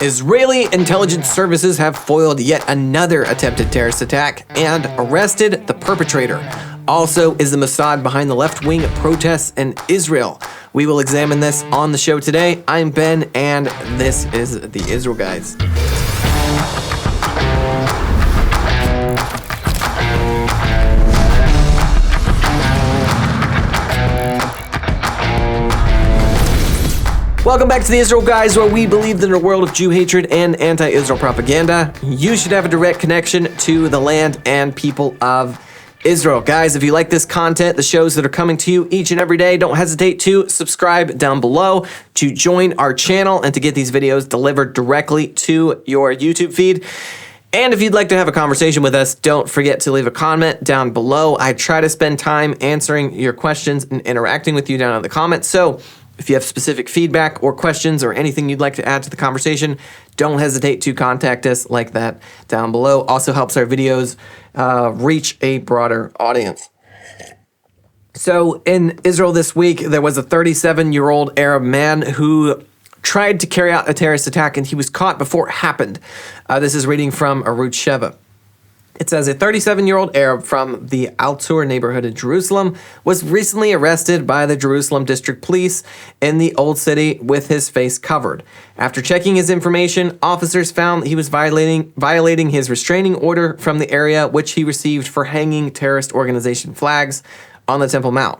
Israeli intelligence services have foiled yet another attempted terrorist attack and arrested the perpetrator. Also, is the Mossad behind the left-wing protests in Israel? We will examine this on the show today. I'm Ben, and this is the Israel Guys. Welcome back to the Israel Guys, where we believe that in a world of Jew hatred and anti-Israel propaganda, you should have a direct connection to the land and people of Israel. Guys, if you like this content, the shows that are coming to you each and every day, don't hesitate to subscribe down below to join our channel and to get these videos delivered directly to your YouTube feed. And if you'd like to have a conversation with us, don't forget to leave a comment down below. I try to spend time answering your questions and interacting with you down in the comments. So if you have specific feedback or questions or anything you'd like to add to the conversation, don't hesitate to contact us like that down below. Also helps our videos reach a broader audience. So in Israel this week, there was a 37-year-old Arab man who tried to carry out a terrorist attack, and he was caught before it happened. This is reading from Arutz Sheva. It says a 37-year-old Arab from the Al-Tur neighborhood in Jerusalem was recently arrested by the Jerusalem District Police in the Old City with his face covered. After checking his information, officers found he was violating his restraining order from the area, which he received for hanging terrorist organization flags on the Temple Mount.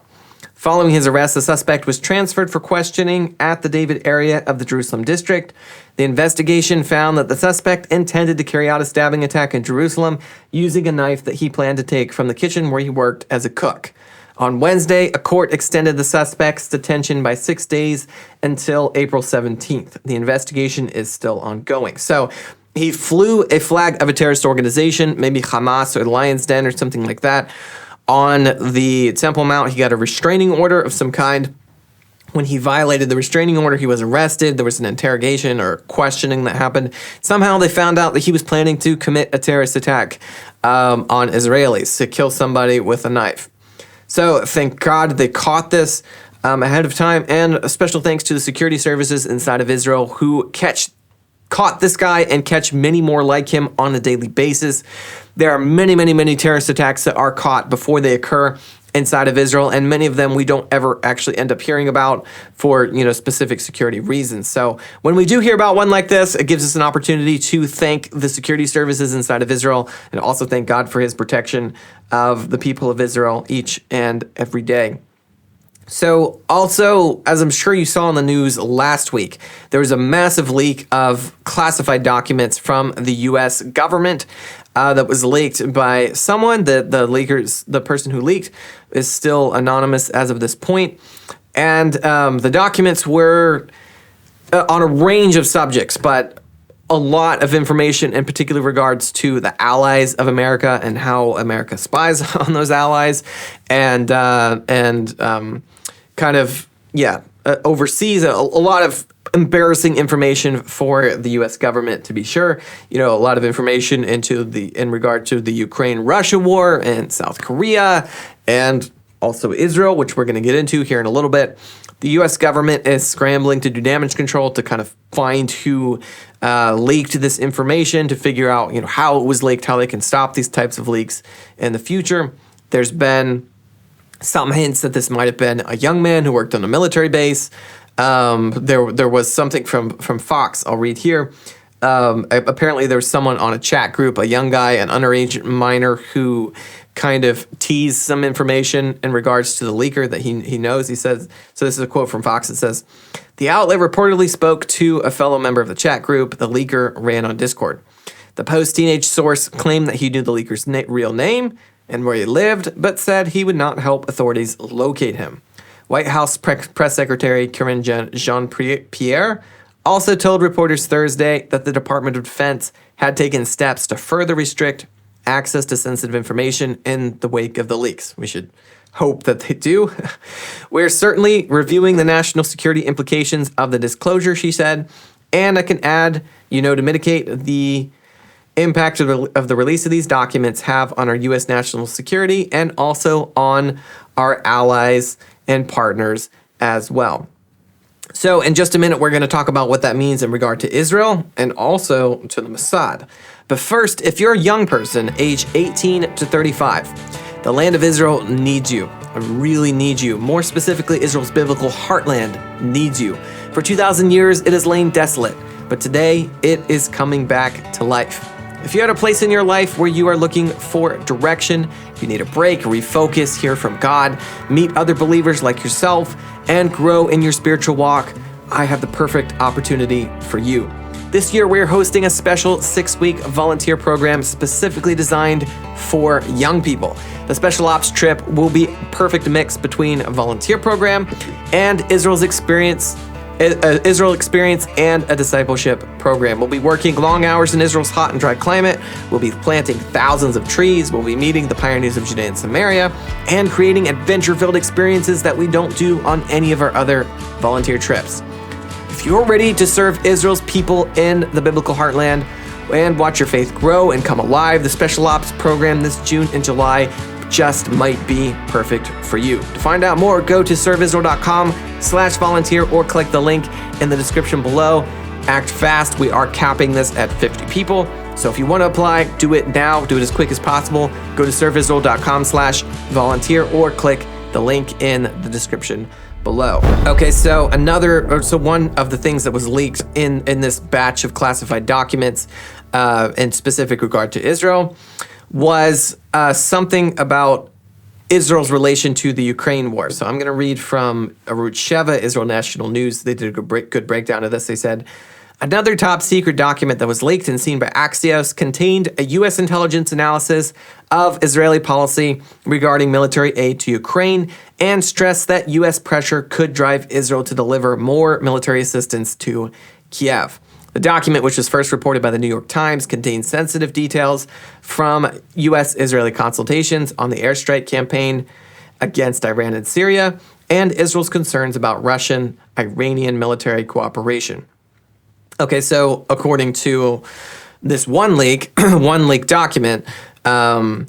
Following his arrest, the suspect was transferred for questioning at the David area of the Jerusalem district. The investigation found that the suspect intended to carry out a stabbing attack in Jerusalem using a knife that he planned to take from the kitchen where he worked as a cook. On Wednesday, a court extended the suspect's detention by 6 days until April 17th. The investigation is still ongoing. So he flew a flag of a terrorist organization, maybe Hamas or the Lion's Den or something like that, on the Temple Mount. He got a restraining order of some kind. When he violated the restraining order, he was arrested. There was an interrogation or questioning that happened. Somehow they found out that he was planning to commit a terrorist attack on Israelis, to kill somebody with a knife. So thank God they caught this ahead of time, and a special thanks to the security services inside of Israel who caught this guy and catch many more like him on a daily basis. There are many terrorist attacks that are caught before they occur inside of Israel, and many of them we don't ever actually end up hearing about for, specific security reasons. So when we do hear about one like this, it gives us an opportunity to thank the security services inside of Israel and also thank God for his protection of the people of Israel each and every day. So also, as I'm sure you saw in the news last week, there was a massive leak of classified documents from the U.S. government that was leaked by someone. The person who leaked is still anonymous as of this point. And the documents were on a range of subjects, but a lot of information in particular regards to the allies of America and how America spies on those allies oversees a lot of embarrassing information for the U.S. government, to be sure. A lot of information in regard to the Ukraine-Russia war and South Korea and also Israel, which we're going to get into here in a little bit. The U.S. government is scrambling to do damage control to kind of find who leaked this information, to figure out how it was leaked, how they can stop these types of leaks in the future. There's been some hints that this might have been a young man who worked on a military base. There was something from Fox. I'll read here. Apparently there was someone on a chat group, a young guy, an underage minor, who kind of teased some information in regards to the leaker that he knows. He says, so this is a quote from Fox. It says, "The outlet reportedly spoke to a fellow member of the chat group the leaker ran on Discord. The post-teenage source claimed that he knew the leaker's real name and where he lived, but said he would not help authorities locate him. White House Press Secretary Karine Jean-Pierre also told reporters Thursday that the Department of Defense had taken steps to further restrict access to sensitive information in the wake of the leaks." We should hope that they do. "We're certainly reviewing the national security implications of the disclosure," she said. "And I can add, to mitigate the impact of the release of these documents have on our U.S. national security and also on our allies and partners as well." So in just a minute, we're going to talk about what that means in regard to Israel and also to the Mossad. But first, if you're a young person, age 18 to 35, the land of Israel needs you. I really need you. More specifically, Israel's biblical heartland needs you. For 2,000 years, it has lain desolate, but today it is coming back to life. If you're at a place in your life where you are looking for direction, you need a break, refocus, hear from God, meet other believers like yourself, and grow in your spiritual walk, I have the perfect opportunity for you. This year, we're hosting a special 6-week volunteer program specifically designed for young people. The Special Ops trip will be a perfect mix between a volunteer program and Israel experience and a discipleship program. We'll be working long hours in Israel's hot and dry climate. We'll be planting thousands of trees. We'll be meeting the pioneers of Judea and Samaria and creating adventure-filled experiences that we don't do on any of our other volunteer trips. If you're ready to serve Israel's people in the biblical heartland and watch your faith grow and come alive, the Special Ops program this June and July just might be perfect for you. To find out more, go to serveisrael.com/volunteer or click the link in the description below. Act fast. We are capping this at 50 people. So if you want to apply, do it now. Do it as quick as possible. Go to serveisrael.com/volunteer or click the link in the description below. Okay, so one of the things that was leaked in this batch of classified documents in specific regard to Israel was something about Israel's relation to the Ukraine war. So I'm going to read from Arutz Sheva, Israel National News. They did a good breakdown of this. They said, another top secret document that was leaked and seen by Axios contained a U.S. intelligence analysis of Israeli policy regarding military aid to Ukraine and stressed that U.S. pressure could drive Israel to deliver more military assistance to Kiev. The document, which was first reported by the New York Times, contains sensitive details from U.S.-Israeli consultations on the airstrike campaign against Iran and Syria and Israel's concerns about Russian-Iranian military cooperation. Okay, so according to this one leak document, the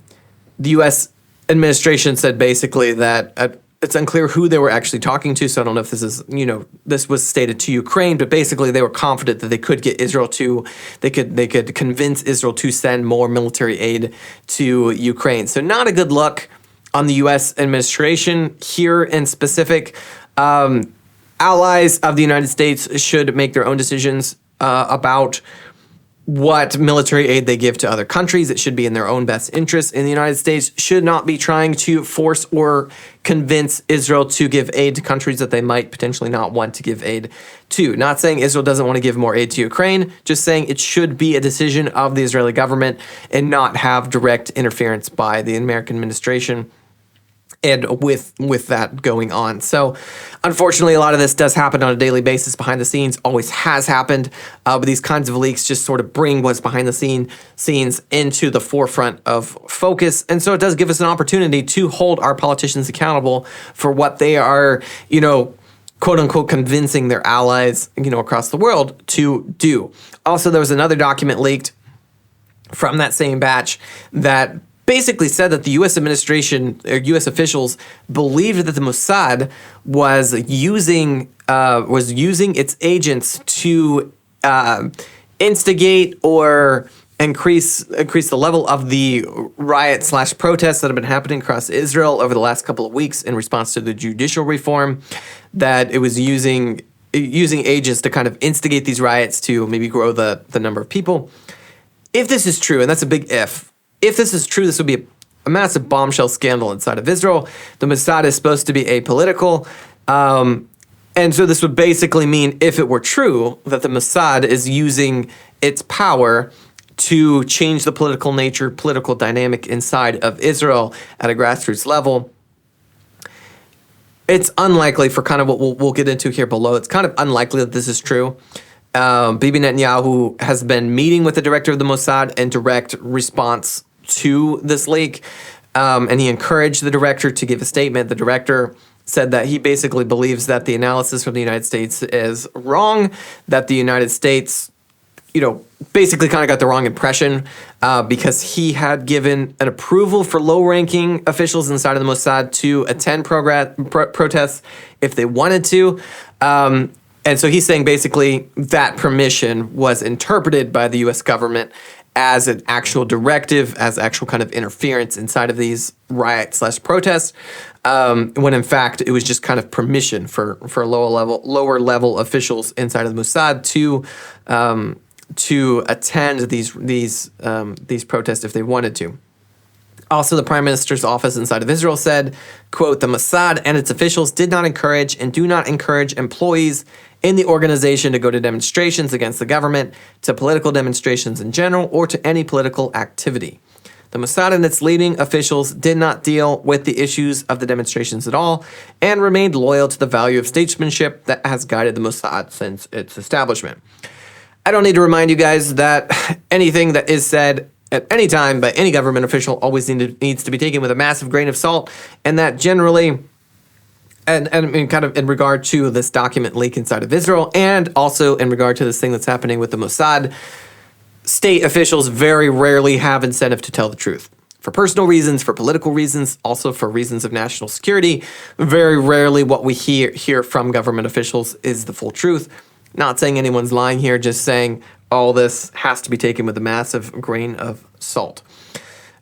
U.S. administration said basically that it's unclear who they were actually talking to, so I don't know if this is, this was stated to Ukraine, but basically they were confident that they could get Israel they could convince Israel to send more military aid to Ukraine. So not a good look on the U.S. administration here in specific. Allies of the United States should make their own decisions about what military aid they give to other countries. It should be in their own best interest. And the United States should not be trying to force or convince Israel to give aid to countries that they might potentially not want to give aid to. Not saying Israel doesn't want to give more aid to Ukraine, just saying it should be a decision of the Israeli government and not have direct interference by the American administration. And with that going on. So unfortunately, a lot of this does happen on a daily basis behind the scenes, always has happened. But these kinds of leaks just sort of bring what's behind the scenes into the forefront of focus. And so it does give us an opportunity to hold our politicians accountable for what they are, quote unquote, convincing their allies, across the world to do. Also, there was another document leaked from that same batch that basically said that the U.S. administration or U.S. officials believed that the Mossad was using its agents to instigate or increase the level of the riot/protests that have been happening across Israel over the last couple of weeks in response to the judicial reform. That it was using agents to kind of instigate these riots to maybe grow the number of people. If this is true, and that's a big if. If this is true, this would be a massive bombshell scandal inside of Israel. The Mossad is supposed to be apolitical. And so this would basically mean, if it were true, that the Mossad is using its power to change the political dynamic inside of Israel at a grassroots level. It's unlikely, for kind of what we'll get into here below, it's kind of unlikely that this is true. Bibi Netanyahu has been meeting with the director of the Mossad in direct response to this leak, and he encouraged the director to give a statement. The director said that he basically believes that the analysis from the United States is wrong, that the United States, basically kind of got the wrong impression because he had given an approval for low-ranking officials inside of the Mossad to attend protests if they wanted to. And so he's saying basically that permission was interpreted by the U.S. government as an actual directive, as actual kind of interference inside of these riot/protests, when in fact it was just kind of permission for lower level officials inside of the Mossad to attend these protests if they wanted to. Also, the Prime Minister's office inside of Israel said, quote, "The Mossad and its officials did not encourage and do not encourage employees in the organization to go to demonstrations against the government, to political demonstrations in general, or to any political activity. The Mossad and its leading officials did not deal with the issues of the demonstrations at all and remained loyal to the value of statesmanship that has guided the Mossad since its establishment." I don't need to remind you guys that anything that is said at any time by any government official always needs to be taken with a massive grain of salt, and that generally, and kind of in regard to this document leak inside of Israel, and also in regard to this thing that's happening with the Mossad, state officials very rarely have incentive to tell the truth. For personal reasons, for political reasons, also for reasons of national security, very rarely what we hear from government officials is the full truth. Not saying anyone's lying here, just saying all this has to be taken with a massive grain of salt.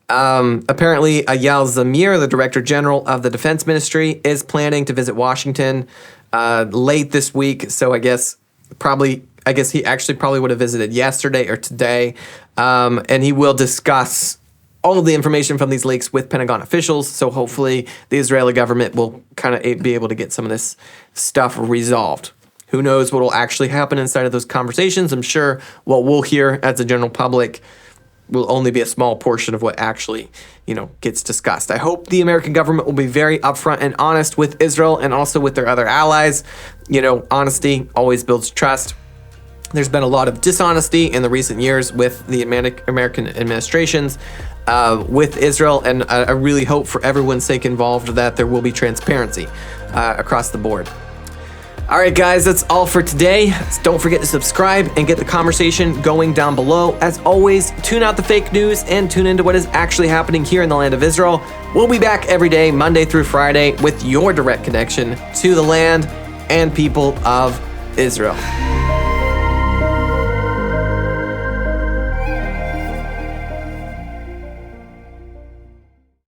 Apparently, Eyal Zamir, the Director General of the Defense Ministry, is planning to visit Washington late this week. So I guess he actually probably would have visited yesterday or today, and he will discuss all of the information from these leaks with Pentagon officials. So hopefully, the Israeli government will kind of be able to get some of this stuff resolved. Who knows what will actually happen inside of those conversations? I'm sure what we'll hear as the general public will only be a small portion of what actually, gets discussed. I hope the American government will be very upfront and honest with Israel and also with their other allies. Honesty always builds trust. There's been a lot of dishonesty in the recent years with the American administrations with Israel, and I really hope for everyone's sake involved that there will be transparency across the board. All right, guys, that's all for today. Don't forget to subscribe and get the conversation going down below. As always, tune out the fake news and tune into what is actually happening here in the land of Israel. We'll be back every day, Monday through Friday, with your direct connection to the land and people of Israel.